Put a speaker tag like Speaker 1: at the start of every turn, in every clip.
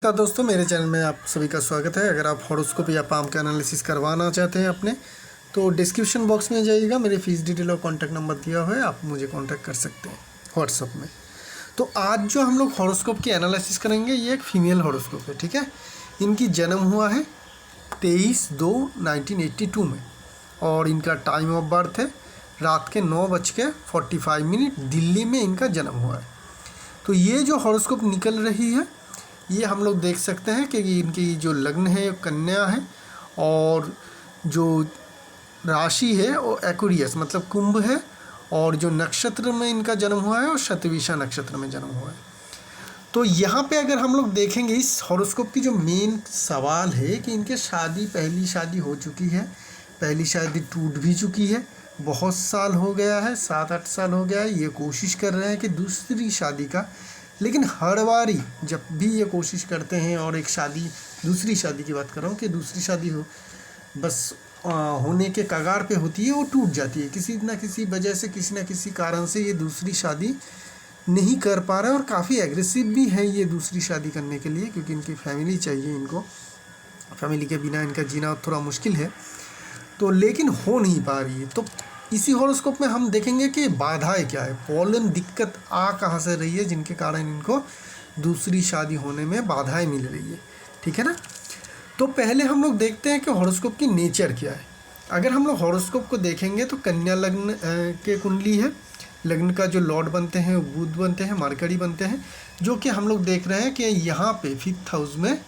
Speaker 1: नमस्कार दोस्तों, मेरे चैनल में आप सभी का स्वागत है। अगर आप हॉरोस्कोप या पाम का एनालिसिस करवाना चाहते हैं अपने, तो डिस्क्रिप्शन बॉक्स में जाइएगा, मेरे फीस डिटेल और कॉन्टैक्ट नंबर दिया हुआ है, आप मुझे कॉन्टैक्ट कर सकते हैं व्हाट्सअप में। तो आज जो हम लोग हॉरोस्कोप की एनालिसिस करेंगे, ये एक फीमेल हॉरोस्कोप है, ठीक है। इनकी जन्म हुआ है 23/2/1982 में और इनका टाइम ऑफ बर्थ है रात के 9:45, दिल्ली में इनका जन्म हुआ है। तो ये जो हॉरोस्कोप निकल रही है, ये हम लोग देख सकते हैं कि इनकी जो लग्न है कन्या है और जो राशि है वो एक्वेरियस मतलब कुंभ है, और जो नक्षत्र में इनका जन्म हुआ है वो शतभिषा नक्षत्र में जन्म हुआ है। तो यहाँ पे अगर हम लोग देखेंगे इस हॉरोस्कोप की जो मेन सवाल है कि इनके पहली शादी हो चुकी है, पहली शादी टूट भी चुकी है, बहुत साल हो गया है, 7-8 साल हो गया है, ये कोशिश कर रहे हैं कि दूसरी शादी का, लेकिन हर बारी जब भी ये कोशिश करते हैं और एक शादी, दूसरी शादी की बात कर रहा हूँ कि दूसरी शादी हो बस होने के कगार पे होती है, वो टूट जाती है किसी न किसी वजह से, किसी न किसी कारण से ये दूसरी शादी नहीं कर पा रहे हैं। और काफ़ी एग्रेसिव भी है ये दूसरी शादी करने के लिए, क्योंकि इनकी फैमिली चाहिए इनको, फैमिली के बिना इनका जीना थोड़ा मुश्किल है, तो लेकिन हो नहीं पा रही है। तो इसी हॉरोस्कोप में हम देखेंगे कि बाधाएं क्या है, प्रॉब्लम, दिक्कत आ कहाँ से रही है जिनके कारण इनको दूसरी शादी होने में बाधाएं मिल रही है, ठीक है ना। तो पहले हम लोग देखते हैं कि हॉरोस्कोप की नेचर क्या है। अगर हम लोग हॉरोस्कोप को देखेंगे तो कन्या लग्न के कुंडली है, लग्न का जो लॉर्ड बनते हैं बुध बनते हैं, मरकरी बनते हैं, जो कि हम लोग देख रहे हैं कि यहाँ पे 5th हाउस में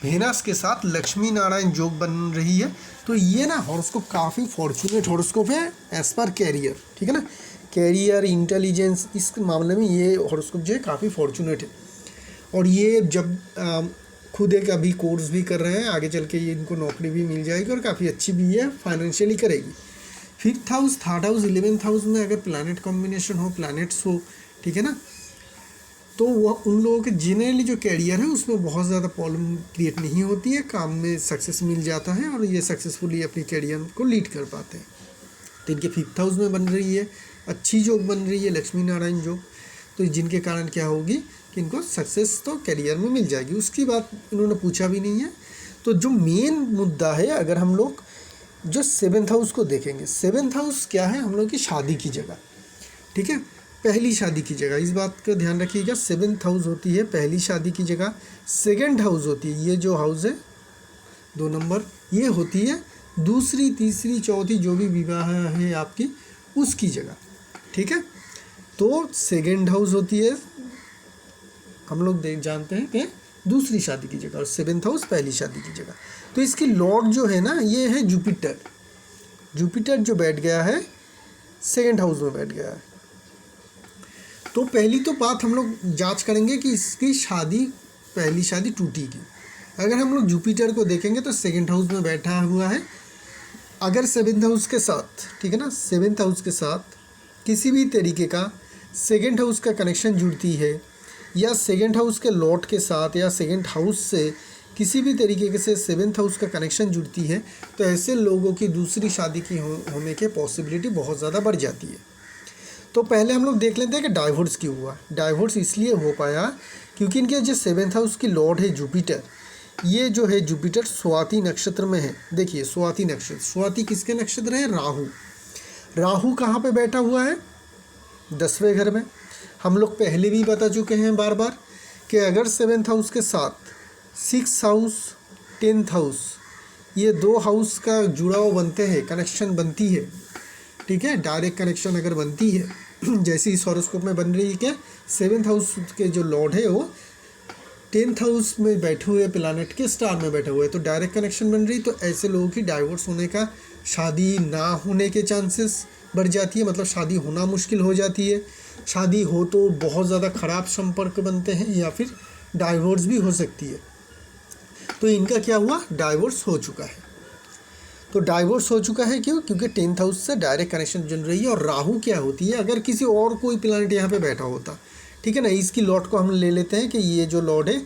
Speaker 1: वेनस के साथ लक्ष्मी नारायण योग बन रही है। तो ये ना हॉरोस्कोप काफ़ी फॉर्चुनेट हॉरोस्कोप है एज पर कैरियर, ठीक है ना। कैरियर, इंटेलिजेंस, इस मामले में ये हॉरोस्कोप जो है काफ़ी फॉर्चुनेट है। और ये जब खुद एक अभी कोर्स भी कर रहे हैं, आगे चल के ये इनको नौकरी भी मिल जाएगी और काफ़ी अच्छी भी है, फाइनेंशियली करेगी। 5th house, 3rd house, 11th house में अगर प्लैनेट कॉम्बिनेशन हो, प्लैनेट्स हो, ठीक है ना, तो वह उन लोगों के जनरली जो कैरियर है उसमें बहुत ज़्यादा प्रॉब्लम क्रिएट नहीं होती है, काम में सक्सेस मिल जाता है और ये सक्सेसफुली अपनी कैरियर को लीड कर पाते हैं। तो इनके 5th हाउस में बन रही है, अच्छी जॉब बन रही है, लक्ष्मी नारायण जॉब, तो जिनके कारण क्या होगी कि इनको सक्सेस तो कैरियर में मिल जाएगी। उसकी बात इन्होंने पूछा भी नहीं है। तो जो मेन मुद्दा है, अगर हम लोग जो 7th हाउस को देखेंगे, 7th हाउस क्या है, हम लोग की शादी की जगह, ठीक है, पहली शादी की जगह, इस बात का ध्यान रखिएगा। 7th हाउस होती है पहली शादी की जगह, 2nd हाउस होती है, ये जो हाउस है 2 नंबर, ये होती है दूसरी, तीसरी, चौथी जो भी विवाह है आपकी उसकी जगह, ठीक है। तो 2nd हाउस होती है, हम लोग जानते हैं कि दूसरी शादी की जगह, और 7th हाउस पहली शादी की जगह। तो इसकी लॉर्ड जो है ना, ये है जुपिटर। जुपिटर जो बैठ गया है 2nd हाउस में बैठ गया है। तो पहली तो बात हम लोग जांच करेंगे कि इसकी शादी, पहली शादी टूटी की। अगर हम लोग जुपिटर को देखेंगे तो 2nd हाउस में बैठा हुआ है, अगर 7th हाउस के साथ, ठीक है ना, 7th हाउस के साथ किसी भी तरीके का 2nd हाउस का कनेक्शन जुड़ती है, या 2nd हाउस के लॉर्ड के साथ या 2nd हाउस से किसी भी तरीके से 7th हाउस का कनेक्शन जुड़ती है, तो ऐसे लोगों की दूसरी शादी की होने के पॉसिबिलिटी बहुत ज़्यादा बढ़ जाती है। तो पहले हम लोग देख लेते हैं कि डाइवोर्स क्यों हुआ। डाइवोर्स इसलिए हो पाया क्योंकि इनके जो 7th हाउस की लॉर्ड है जुपिटर, ये जो है जुपिटर स्वाति नक्षत्र में है। देखिए स्वाति नक्षत्र, स्वाति किसके नक्षत्र है, राहु। राहु कहाँ पे बैठा हुआ है, 10वें घर में। हम लोग पहले भी बता चुके हैं बार बार कि अगर 7th हाउस के साथ 6th हाउस, 10th हाउस, ये 2 हाउस का जुड़ाव बनते हैं, कनेक्शन बनती है, ठीक है, डायरेक्ट कनेक्शन अगर बनती है, जैसे इस हॉरोस्कोप में बन रही है कि 7th हाउस के जो लॉर्ड है वो 10th हाउस में बैठे हुए प्लैनेट के स्टार में बैठे हुए, तो डायरेक्ट कनेक्शन बन रही। तो ऐसे लोगों की डाइवोर्स होने का, शादी ना होने के चांसेस बढ़ जाती है, मतलब शादी होना मुश्किल हो जाती है। शादी हो तो बहुत ज़्यादा ख़राब संपर्क बनते हैं, या फिर डाइवोर्स भी हो सकती है। तो इनका क्या हुआ, डाइवोर्स हो चुका है। तो डाइवोर्स हो चुका है क्यों, क्योंकि 10th हाउस से डायरेक्ट कनेक्शन जुड़ रही है। और राहु क्या होती है, अगर किसी और कोई प्लैनेट यहाँ पे बैठा होता, ठीक है ना, इसकी लॉर्ड को हम ले लेते हैं कि ये जो लॉर्ड है,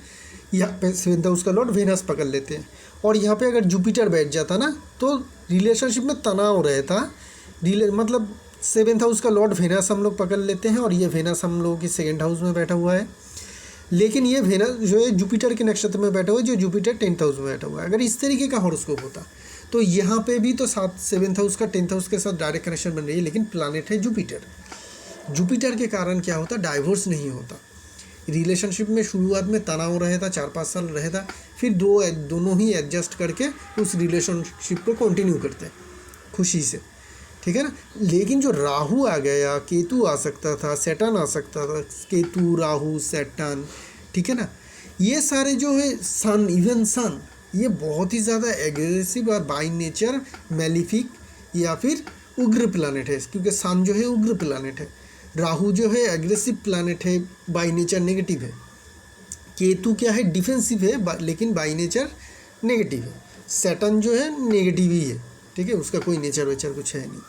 Speaker 1: यहाँ पे 7th हाउस का लॉर्ड वेनस पकड़ लेते हैं, और यहाँ पे अगर जुपिटर बैठ जाता ना, तो रिलेशनशिप में तनाव रहता, मतलब 7th हाउस का लॉर्ड वेनस हम लोग पकड़ लेते हैं, और ये वेनस हम लोगों की 2nd हाउस में बैठा हुआ है। लेकिन ये वेनस जो है जुपिटर के नक्षत्र में बैठा हुआ है, जो जुपिटर 10th हाउस में बैठा हुआ है। अगर इस तरीके का हॉरोस्कोप होता तो यहाँ पे भी तो 7th हाउस का 10th हाउस के साथ डायरेक्ट कनेक्शन बन रही है, लेकिन प्लानेट है जुपिटर। जुपिटर के कारण क्या होता, डाइवोर्स नहीं होता। रिलेशनशिप में शुरुआत में तनाव रहता, 4-5 साल रहता, फिर दोनों ही एडजस्ट करके उस रिलेशनशिप को कंटिन्यू करते हैं खुशी से, ठीक है ना। लेकिन जो राहु आ गया, केतु आ सकता था, सैटर्न आ सकता था, केतु, राहु, सैटर्न, ठीक है ना, ये सारे जो है सन, इवन सन, ये बहुत ही ज़्यादा एग्रेसिव और बाय नेचर मैलिफिक या फिर उग्र प्लानेट है, क्योंकि सन जो है उग्र प्लानेट है। राहु जो है एग्रेसिव प्लानेट है, बाय नेचर नेगेटिव है। केतु क्या है, डिफेंसिव है लेकिन बाय नेचर नेगेटिव है। सैटर्न जो है नेगेटिव ही है, ठीक है, उसका कोई नेचर वेचर कुछ है नहीं।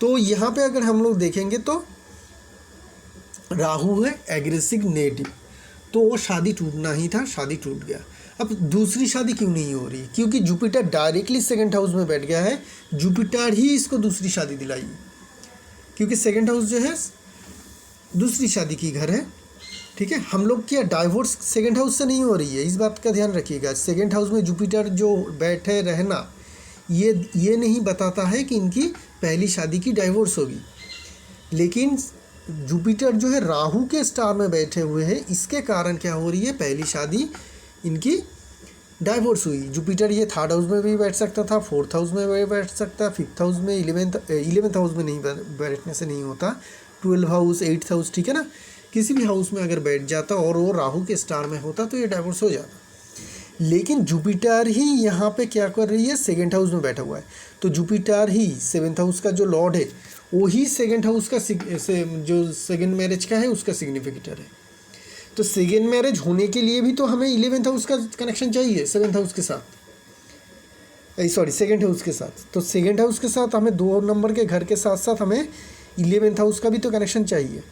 Speaker 1: तो यहाँ पे अगर हम लोग देखेंगे तो राहु है एग्रेसिव नेगेटिव, तो वो शादी टूटना ही था, शादी टूट गया। अब दूसरी शादी क्यों नहीं हो रही, क्योंकि जुपिटर डायरेक्टली 2nd हाउस में बैठ गया है। जुपिटर ही इसको दूसरी शादी दिलाई, क्योंकि 2nd हाउस जो है दूसरी शादी की घर है, ठीक है। हम लोग क्या डाइवोर्स 2nd हाउस से नहीं हो रही है, इस बात का ध्यान रखिएगा। 2nd हाउस में जुपिटर जो बैठे रहना ये नहीं बताता है कि इनकी पहली शादी की डाइवोर्स होगी, लेकिन जुपिटर जो है राहु के स्टार में बैठे हुए हैं, इसके कारण क्या हो रही है, पहली शादी इनकी डाइवोर्स हुई। जुपिटर ये 3rd हाउस में भी बैठ सकता था, 4th हाउस में भी बैठ सकता, 5th हाउस में, 11th हाउस में नहीं बैठने से नहीं होता, 12th हाउस, 8th हाउस, ठीक है ना, किसी भी हाउस में अगर बैठ जाता और वो राहु के स्टार में होता तो ये डाइवोर्स हो जाता। लेकिन जुपिटर ही यहाँ पे क्या कर रही है, 2nd हाउस में बैठा हुआ है, तो जुपिटर ही 7th हाउस का जो लॉर्ड है वही 2nd हाउस का जो 2nd मैरिज का है उसका सिग्निफिकेटर है। तो 2nd मैरिज होने के लिए भी तो हमें 11th हाउस का कनेक्शन चाहिए 7th हाउस के साथ, 2nd हाउस के साथ। तो 2nd हाउस के साथ हमें 2 नंबर के घर के साथ साथ हमें 11th हाउस का भी तो कनेक्शन चाहिए।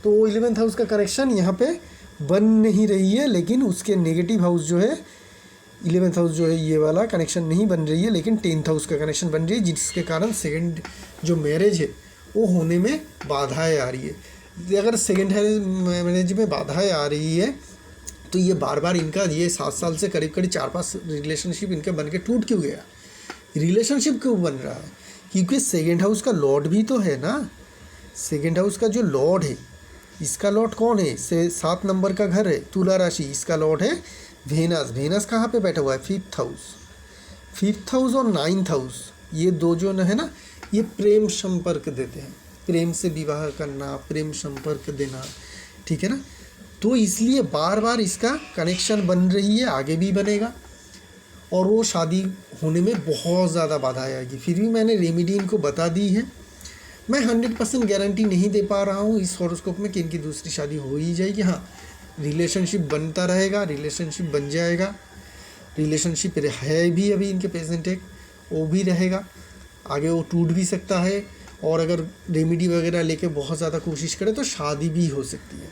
Speaker 1: तो 11th हाउस का कनेक्शन यहाँ पे बन नहीं रही है, लेकिन उसके नेगेटिव हाउस जो है 11th हाउस जो है ये वाला कनेक्शन नहीं बन रही है, लेकिन 10th हाउस का कनेक्शन बन रही है, जिसके कारण 2nd जो मैरिज है वो होने में बाधाएं आ रही है। अगर 2nd मैरिज में बाधाएं आ रही है तो ये बार बार इनका ये 7 साल से करीब 4-5 रिलेशनशिप इनके बन के टूट क्यों गया। रिलेशनशिप क्यों बन रहा है, क्योंकि 2nd हाउस का लॉर्ड भी तो है ना। 2nd हाउस का जो लॉर्ड है, इसका लॉर्ड कौन है, 7 नंबर का घर है, तुला राशि, इसका लॉर्ड है वेनस। वेनस कहाँ पे बैठा हुआ है, 5th हाउस और 9th हाउस, ये दो जो है ना, ये प्रेम संपर्क देते हैं, प्रेम से विवाह करना, प्रेम संपर्क देना, ठीक है ना। तो इसलिए बार बार इसका कनेक्शन बन रही है, आगे भी बनेगा और वो शादी होने में बहुत ज़्यादा बाधा आएगी। फिर भी मैंने रेमेडी इनको बता दी है। मैं 100% गारंटी नहीं दे पा रहा हूँ इस हॉरोस्कोप में कि इनकी दूसरी शादी हो ही जाएगी। हाँ, रिलेशनशिप बनता रहेगा, रिलेशनशिप बन जाएगा, रिलेशनशिप है भी अभी इनके प्रेजेंट एक, वो भी रहेगा, आगे वो टूट भी सकता है, और अगर रेमेडी वगैरह लेके बहुत ज़्यादा कोशिश करें तो शादी भी हो सकती है,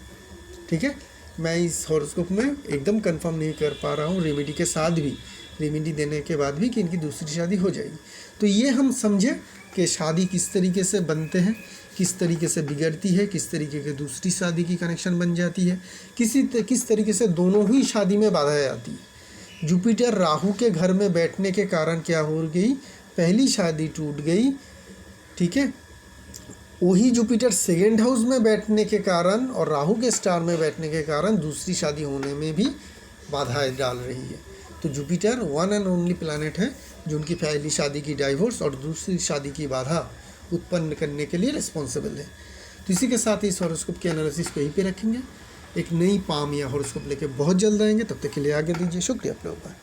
Speaker 1: ठीक है। मैं इस हॉरोस्कोप में एकदम कंफर्म नहीं कर पा रहा हूँ रेमेडी के साथ भी, रेमेडी देने के बाद भी, कि इनकी दूसरी शादी हो जाएगी। तो ये हम समझे कि शादी किस तरीके से बनते हैं, किस तरीके से बिगड़ती है, किस तरीके के दूसरी शादी की कनेक्शन बन जाती है, किस तरीके से दोनों ही शादी में बाधाएं आती है। जुपिटर राहु के घर में बैठने के कारण क्या हो गई, पहली शादी टूट गई, ठीक है। वही जुपिटर 2nd हाउस में बैठने के कारण और राहु के स्टार में बैठने के कारण दूसरी शादी होने में भी बाधाएं डाल रही है। तो Jupiter one and only planet है जो उनकी पहली शादी की डाइवोर्स और दूसरी शादी की बाधा उत्पन्न करने के लिए रिस्पॉन्सिबल है। तो इसी के साथ इस हॉरोस्कोप के एनालिसिस को यहीं पे रखेंगे। एक नई पाम या हॉरोस्कोप लेके बहुत जल्द आएंगे, तब तक के लिए आगे दीजिए। शुक्रिया आप लोगों का।